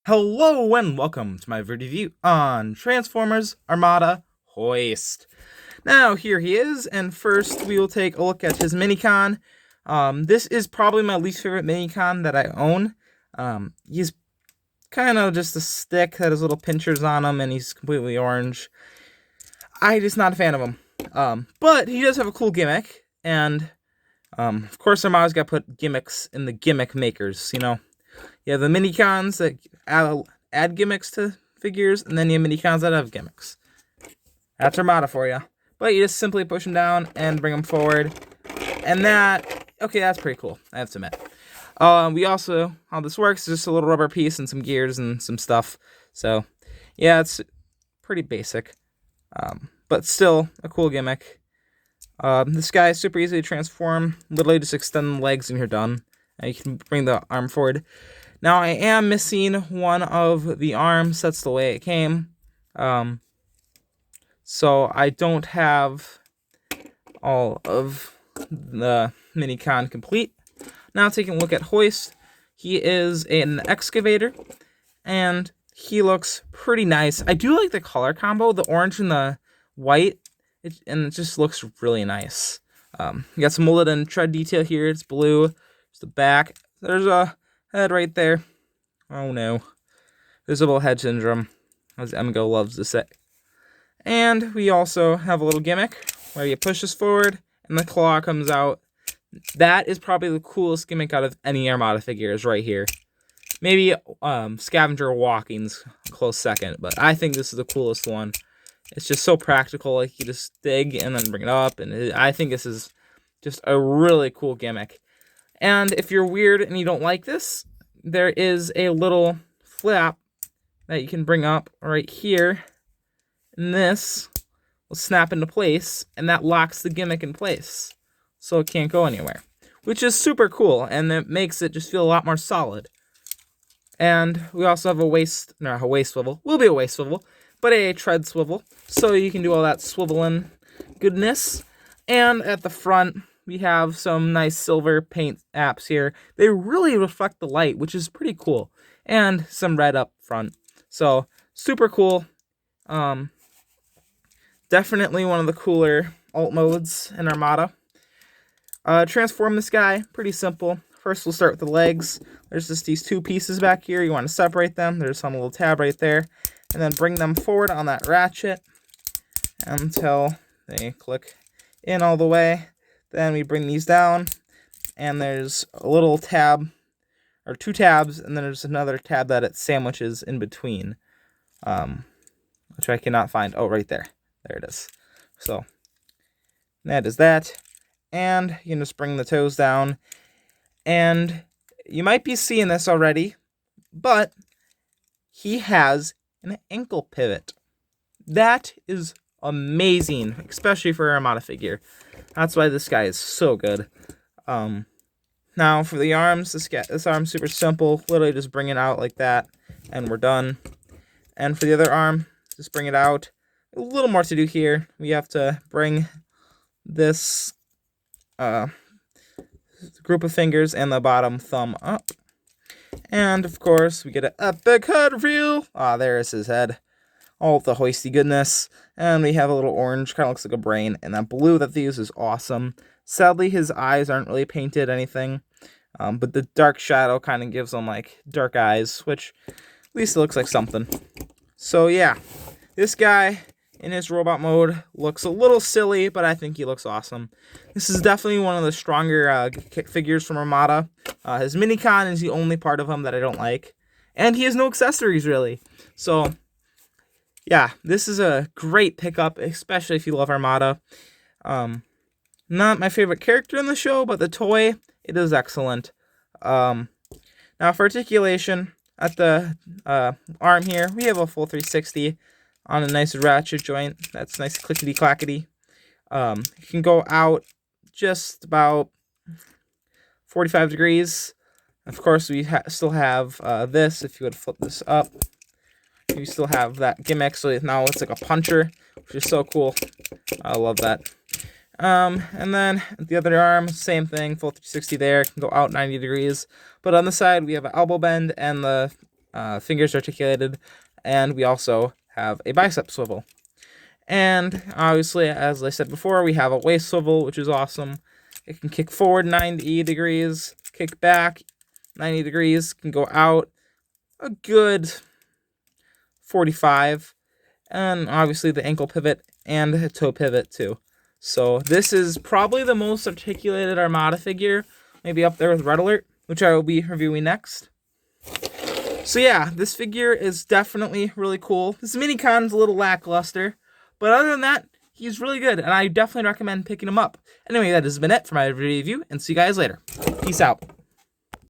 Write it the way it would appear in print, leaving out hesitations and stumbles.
Hello and welcome to my review on Transformers Armada Hoist. Now here he is, and first we will take a look at his minicon. This is probably my least favorite minicon that I own. He's kind of just a stick that has little pinchers on him, and he's completely orange. I'm just not a fan of him. But he does have a cool gimmick, and of course Armada's got to put gimmicks in the gimmick makers, you know. You have the minicons that add gimmicks to figures, and then you have minicons that have gimmicks. That's Armada for you. But you just simply push them down and bring them forward. And that's pretty cool, I have to admit. We also, how this works is just a little rubber piece and some gears and some stuff. So, yeah, it's pretty basic. But still a cool gimmick. This guy is super easy to transform. Literally just extend the legs and you're done. You can bring the arm forward. Now, I am missing one of the arms. That's the way it came. So I don't have all of the minicon complete. Now, taking a look at Hoist. He is an excavator, and he looks pretty nice. I do like the color combo, the orange and the white, and it just looks really nice. You got some molded and tread detail here. It's blue. The back. There's a head right there. Oh no. Visible head syndrome, as Emgo loves to say. And we also have a little gimmick where you push this forward and the claw comes out. That is probably the coolest gimmick out of any Armada figures right here. Maybe Scavenger Walking's a close second, but I think this is the coolest one. It's just so practical. Like, you just dig and then bring it up, and I think this is just a really cool gimmick. And if you're weird and you don't like this, there is a little flap that you can bring up right here. And this will snap into place, and that locks the gimmick in place. So it can't go anywhere. Which is super cool, and it makes it just feel a lot more solid. And we also have a waist swivel. Will be a waist swivel, but a tread swivel. So you can do all that swiveling goodness. And at the front, we have some nice silver paint apps here. They really reflect the light, which is pretty cool. And some red up front. So, super cool. Definitely one of the cooler alt modes in Armada. Transform this guy, pretty simple. First, we'll start with the legs. There's just these two pieces back here. You want to separate them. There's some little tab right there. And then bring them forward on that ratchet until they click in all the way. Then we bring these down, and there's a little tab, or two tabs, and then there's another tab that it sandwiches in between, which I cannot find. Oh, right there. There it is. So, that is that. And you can just bring the toes down. And you might be seeing this already, but he has an ankle pivot. That is amazing, especially for an Armada figure. That's why this guy is so good. Now for the arms, this arm's super simple. Literally just bring it out like that, and we're done. And for the other arm, just bring it out. A little more to do here. We have to bring this group of fingers and the bottom thumb up. And of course, we get an epic head reveal. There is his head. All the hoisty goodness. And we have a little orange, kind of looks like a brain. And that blue that they use is awesome. Sadly, his eyes aren't really painted anything. But the dark shadow kind of gives him like dark eyes, which at least it looks like something. So yeah, this guy in his robot mode looks a little silly, but I think he looks awesome. This is definitely one of the stronger figures from Armada. His minicon is the only part of him that I don't like. And he has no accessories, really. So yeah, this is a great pickup, especially if you love Armada. Not my favorite character in the show, but the toy, it is excellent. Now for articulation, at the arm here, we have a full 360 on a nice ratchet joint. That's nice clickety-clackety. It can go out just about 45 degrees. Of course, we still have this, if you would flip this up. You still have that gimmick, so now it's like a puncher, which is so cool. I love that. And then the other arm, same thing, full 360 there, can go out 90 degrees. But on the side, we have an elbow bend and the fingers articulated, and we also have a bicep swivel. And obviously, as I said before, we have a waist swivel, which is awesome. It can kick forward 90 degrees, kick back 90 degrees, can go out a good 45, and obviously the ankle pivot and the toe pivot too. So this is probably the most articulated Armada figure, maybe up there with Red Alert, which I will be reviewing next. So yeah, this figure is definitely really cool. This minicon's a little lackluster, but other than that, he's really good, and I definitely recommend picking him up. Anyway, that has been it for my review, and see you guys later. Peace out.